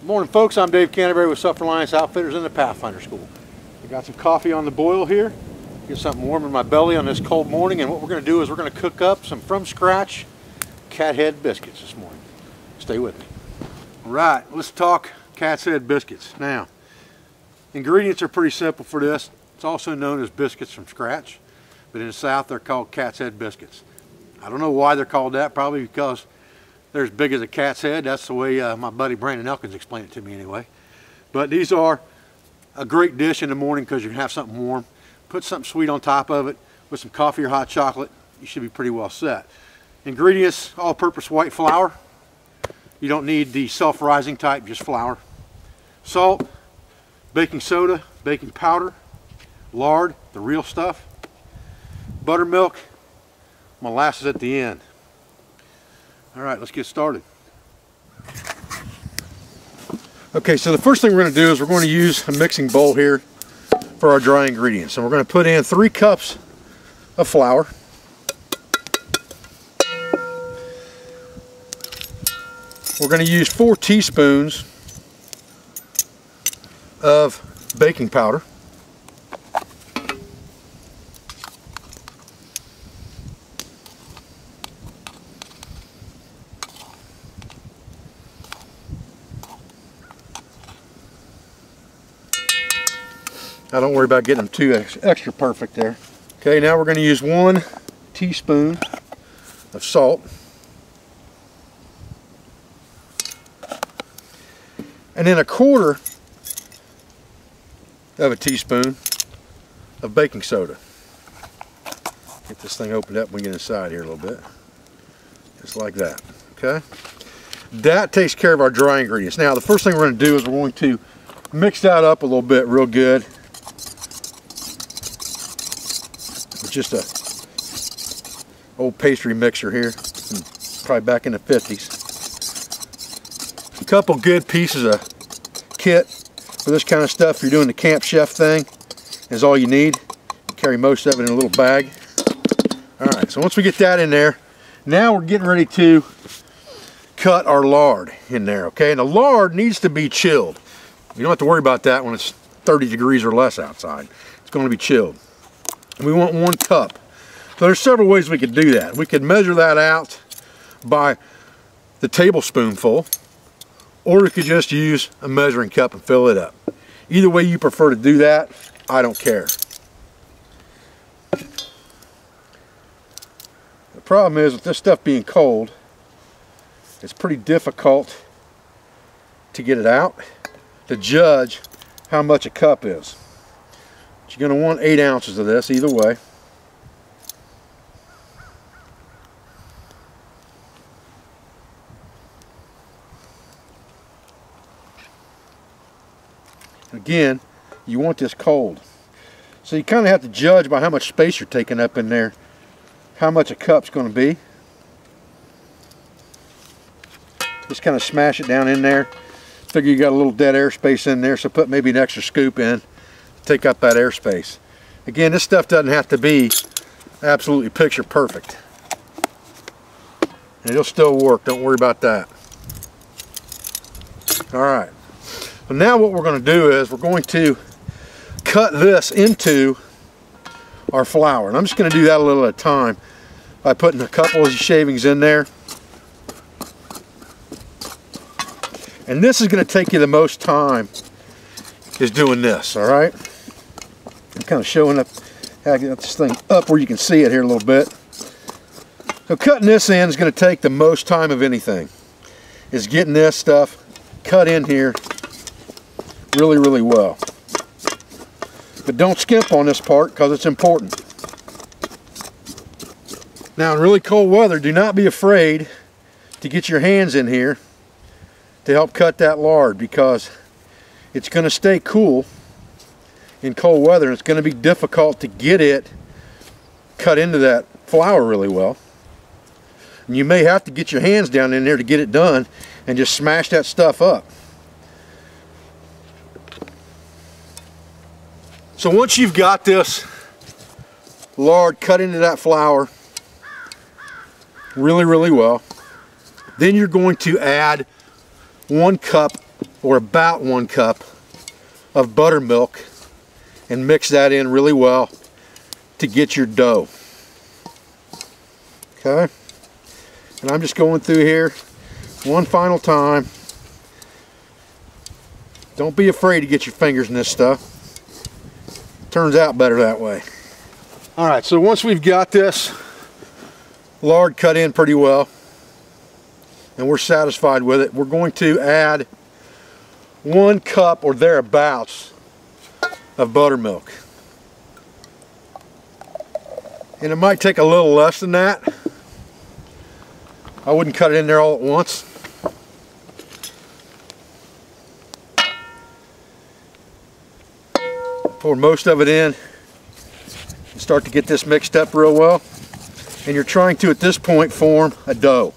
Good morning, folks. I'm Dave Canterbury with Self-Reliance Outfitters in the Pathfinder School. I got some coffee on the boil here. Get something warm in my belly on this cold morning, and what we're going to do is we're going to cook up some from scratch cat head biscuits this morning. Stay with me. All right, let's talk cat's head biscuits. Now, ingredients are pretty simple for this. It's also known as biscuits from scratch, but in the South they're called cat's head biscuits. I don't know why they're called that, probably because they're as big as a cat's head. That's the way my buddy Brandon Elkins explained it to me anyway. But these are a great dish in the morning because you can have something warm. Put something sweet on top of it with some coffee or hot chocolate. You should be pretty well set. Ingredients: all-purpose white flour. You don't need the self-rising type, just flour. Salt, baking soda, baking powder, lard, the real stuff, buttermilk, molasses at the end. All right, let's get started. Okay, so the first thing we're going to do is we're going to use a mixing bowl here for our dry ingredients. And we're going to put in 3 cups of flour. We're going to use 4 teaspoons of baking powder. Now don't worry about getting them too extra perfect there. Okay, now we're going to use 1 teaspoon of salt. And then 1/4 of a teaspoon of baking soda. Get this thing opened up and we get inside here a little bit. Just like that, okay? That takes care of our dry ingredients. Now the first thing we're going to do is we're going to mix that up a little bit real good. Just a old pastry mixer here, probably back in the 50s. A couple good pieces of kit for this kind of stuff. If you're doing the camp chef thing, is all you need. You carry most of it in a little bag. All right, so once we get that in there, now we're getting ready to cut our lard in there, okay? And the lard needs to be chilled. You don't have to worry about that when it's 30 degrees or less outside. It's going to be chilled. And we want 1 cup. So there's several ways we could do that. We could measure that out by the tablespoonful, or we could just use a measuring cup and fill it up. Either way you prefer to do that, I don't care. The problem is with this stuff being cold, it's pretty difficult to get it out, to judge how much a cup is. You're going to want 8 ounces of this either way. Again, you want this cold. So you kind of have to judge by how much space you're taking up in there, how much a cup's going to be. Just kind of smash it down in there. Figure you got a little dead air space in there, so put maybe an extra scoop in. Take up that airspace. Again, this stuff doesn't have to be absolutely picture perfect. And it'll still work, don't worry about that. Alright, so now what we're going to do is we're going to cut this into our flour. And I'm just going to do that a little at a time by putting a couple of shavings in there. And this is going to take you the most time, is doing this, alright? I'm kind of showing up how I get this thing up where you can see it here a little bit. So cutting this in is going to take the most time of anything. Is getting this stuff cut in here really, really well. But don't skimp on this part because it's important. Now in really cold weather, do not be afraid to get your hands in here to help cut that lard, because it's going to stay cool in cold weather, and it's going to be difficult to get it cut into that flour really well. And you may have to get your hands down in there to get it done and just smash that stuff up. So once you've got this lard cut into that flour really, really well, then you're going to add 1 cup or about 1 cup of buttermilk and mix that in really well to get your dough. Okay, and I'm just going through here one final time. Don't be afraid to get your fingers in this stuff. Turns out better that way. Alright, so once we've got this lard cut in pretty well and we're satisfied with it, we're going to add 1 cup or thereabouts of buttermilk. And it might take a little less than that. I wouldn't cut it in there all at once. Pour most of it in and start to get this mixed up real well. And you're trying to, at this point, form a dough.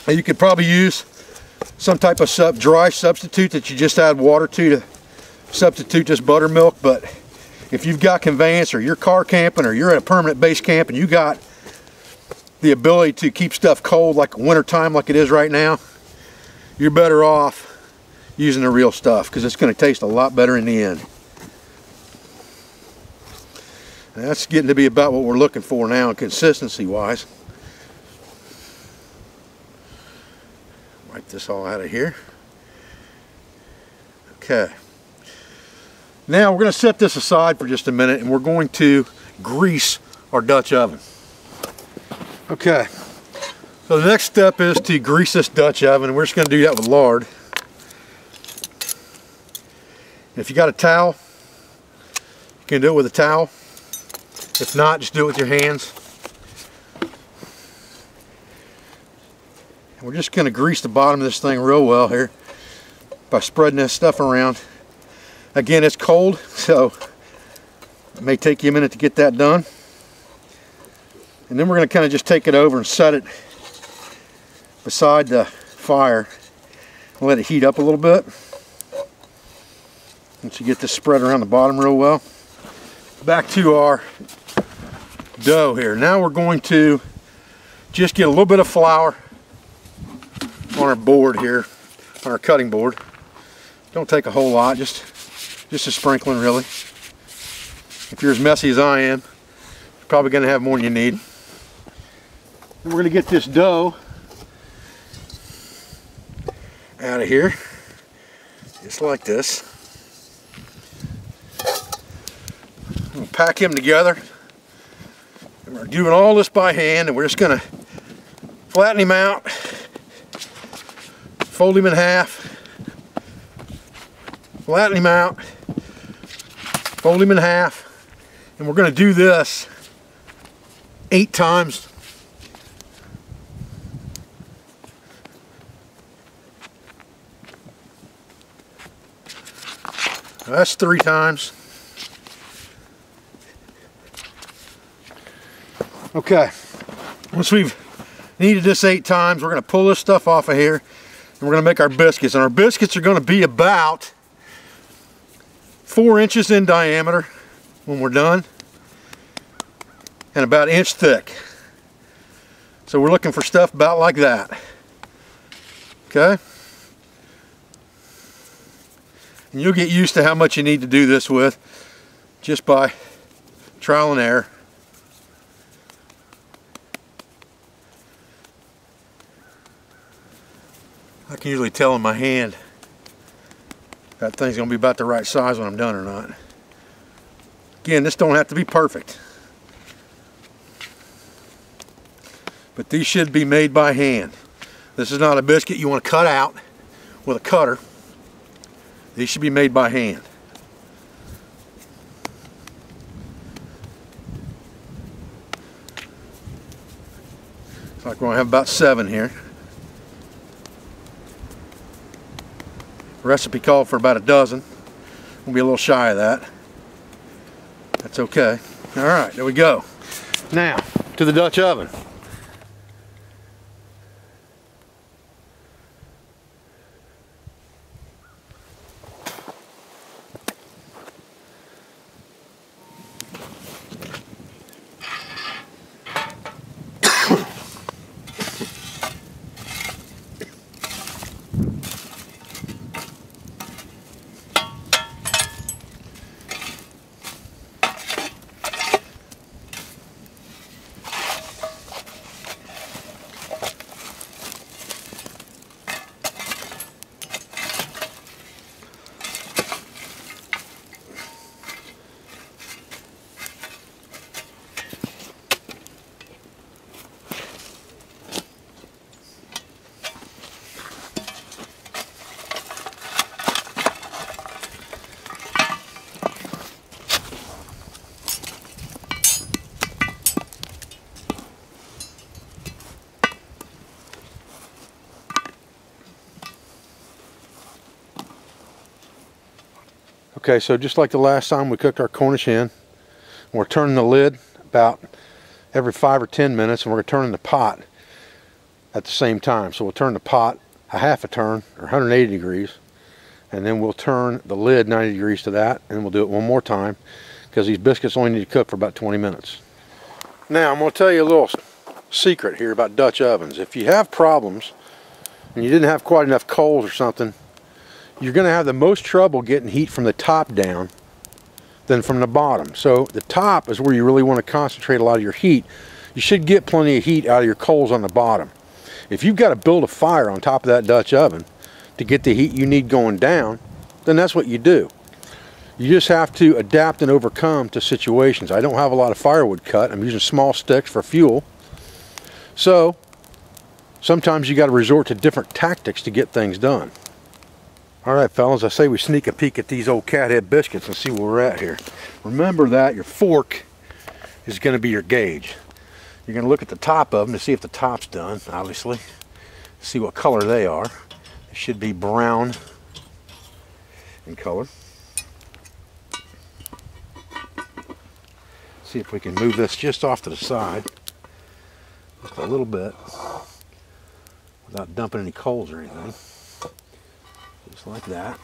Now you could probably use some type of dry substitute that you just add water to substitute this buttermilk, but if you've got conveyance or you're car camping or you're at a permanent base camp and you got the ability to keep stuff cold like winter time like it is right now, you're better off using the real stuff because it's going to taste a lot better in the end. And that's getting to be about what we're looking for now consistency wise. Wipe this all out of here. Okay. Now we're going to set this aside for just a minute and we're going to grease our Dutch oven. Okay. So the next step is to grease this Dutch oven, and we're just going to do that with lard. If you got a towel, you can do it with a towel. If not, just do it with your hands. And we're just going to grease the bottom of this thing real well here by spreading this stuff around. Again, it's cold, so it may take you a minute to get that done. And then we're going to kind of just take it over and set it beside the fire and let it heat up a little bit. Once you get this spread around the bottom real well. Back to our dough here. Now we're going to just get a little bit of flour on our board here, on our cutting board. Don't take a whole lot, just a sprinkling really. If you're as messy as I am, you're probably going to have more than you need. And we're going to get this dough out of here, just like this. We'll pack him together. And we're doing all this by hand, and we're just going to flatten him out, fold him in half, flatten him out, fold him in half, and we're going to do this 8 times. That's 3 times. Okay, once we've kneaded this 8 times, we're going to pull this stuff off of here and we're going to make our biscuits. And our biscuits are going to be about 4 inches in diameter when we're done and about 1 inch thick. So we're looking for stuff about like that. Okay? And you'll get used to how much you need to do this with just by trial and error. I can usually tell in my hand that thing's going to be about the right size when I'm done or not. Again, this don't have to be perfect, but these should be made by hand. This is not a biscuit you want to cut out with a cutter. These should be made by hand. Looks like we're going to have about 7 here. Recipe called for about a dozen. We'll be a little shy of that. That's okay. Alright, there we go. Now, to the Dutch oven. Okay, so just like the last time we cooked our Cornish hen, we're turning the lid about every 5 or 10 minutes, and we're turning the pot at the same time. So we'll turn the pot a half a turn, or 180 degrees, and then we'll turn the lid 90 degrees to that, and we'll do it one more time, because these biscuits only need to cook for about 20 minutes. Now, I'm going to tell you a little secret here about Dutch ovens. If you have problems, and you didn't have quite enough coals or something, you're going to have the most trouble getting heat from the top down than from the bottom. So the top is where you really want to concentrate a lot of your heat. You should get plenty of heat out of your coals on the bottom. If you've got to build a fire on top of that Dutch oven to get the heat you need going down, then that's what you do. You just have to adapt and overcome to situations. I don't have a lot of firewood cut. I'm using small sticks for fuel. So sometimes you got to resort to different tactics to get things done. Alright fellas, I say we sneak a peek at these old cathead biscuits and see where we're at here. Remember that your fork is going to be your gauge. You're going to look at the top of them to see if the top's done, obviously. See what color they are. They should be brown in color. See if we can move this just off to the side. Just a little bit. Without dumping any coals or anything. Just like that.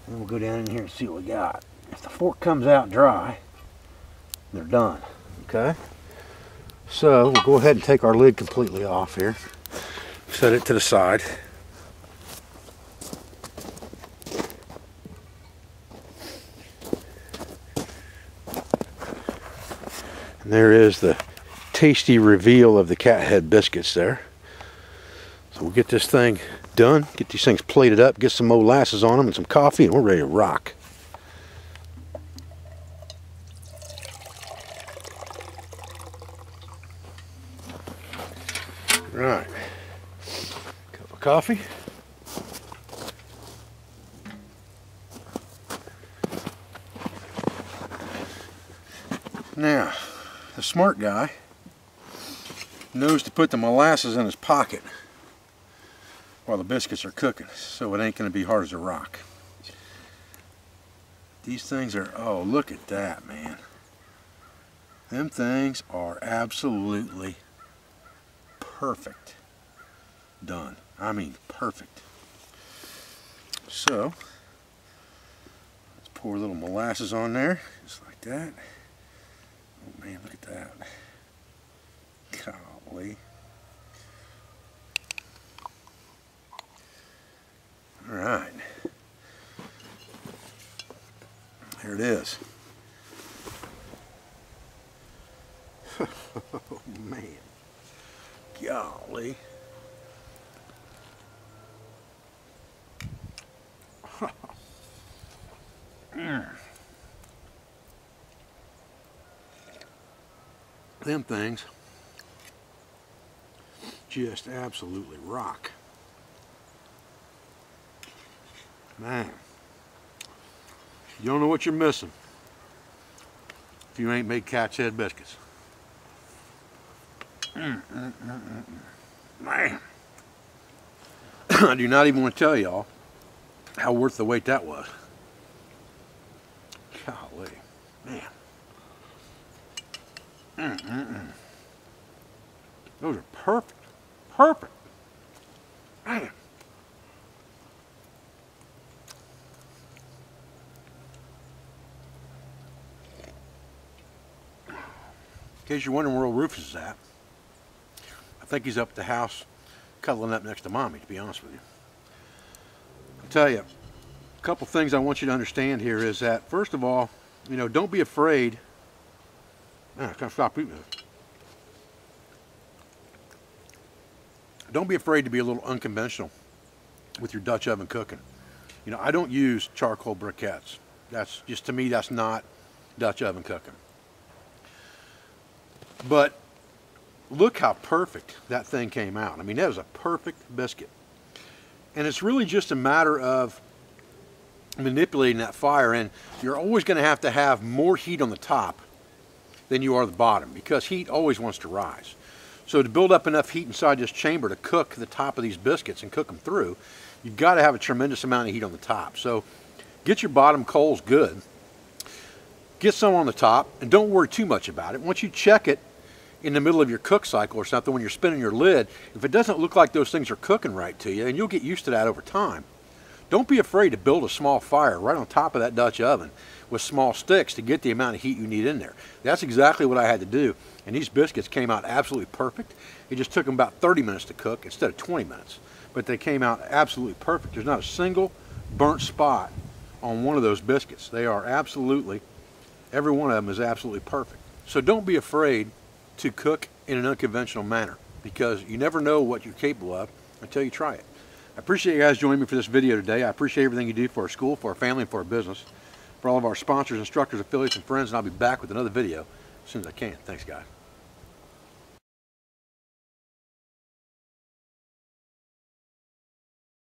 And we'll go down in here and see what we got. If the fork comes out dry, they're done. Okay? So we'll go ahead and take our lid completely off here. Set it to the side. And there is the tasty reveal of the cathead biscuits there. So we'll get this thing done, get these things plated up, get some molasses on them and some coffee, and we're ready to rock. Right, cup of coffee. Now, the smart guy knows to put the molasses in his pocket while the biscuits are cooking, so it ain't going to be hard as a rock. These things are, oh, look at that, man. Them things are absolutely perfect done. I mean perfect. So let's pour a little molasses on there, just like that. Oh man, look at that. Golly. Alright. There it is. Oh man. Golly. Them things just absolutely rock. Man, you don't know what you're missing if you ain't made cat's head biscuits. Man, I do not even want to tell y'all how worth the wait that was. Golly, man. Those are perfect. Perfect. Man. In case you're wondering where old Rufus is at, I think he's up at the house cuddling up next to Mommy, to be honest with you. I'll tell you, a couple things I want you to understand here is that, first of all, you know, don't be afraid. I can't stop eating this. Don't be afraid to be a little unconventional with your Dutch oven cooking. You know, I don't use charcoal briquettes. That's just, to me, that's not Dutch oven cooking. But look how perfect that thing came out. I mean, that was a perfect biscuit. And it's really just a matter of manipulating that fire, and you're always going to have more heat on the top than you are the bottom, because heat always wants to rise. So to build up enough heat inside this chamber to cook the top of these biscuits and cook them through, you've got to have a tremendous amount of heat on the top. So Get your bottom coals good. Get some on the top, and don't worry too much about it. Once you check it in the middle of your cook cycle or something, when you're spinning your lid, if it doesn't look like those things are cooking right to you, and you'll get used to that over time. Don't be afraid to build a small fire right on top of that Dutch oven with small sticks to get the amount of heat you need in there. That's exactly what I had to do, and these biscuits came out absolutely perfect. It just took them about 30 minutes to cook instead of 20 minutes, but they came out absolutely perfect. There's not a single burnt spot on one of those biscuits. They are absolutely, every one of them is absolutely perfect. So don't be afraid to cook in an unconventional manner, because you never know what you're capable of until you try it. I appreciate you guys joining me for this video today. I appreciate everything you do for our school, for our family, and for our business, for all of our sponsors, instructors, affiliates, and friends, and I'll be back with another video as soon as I can. Thanks, guys.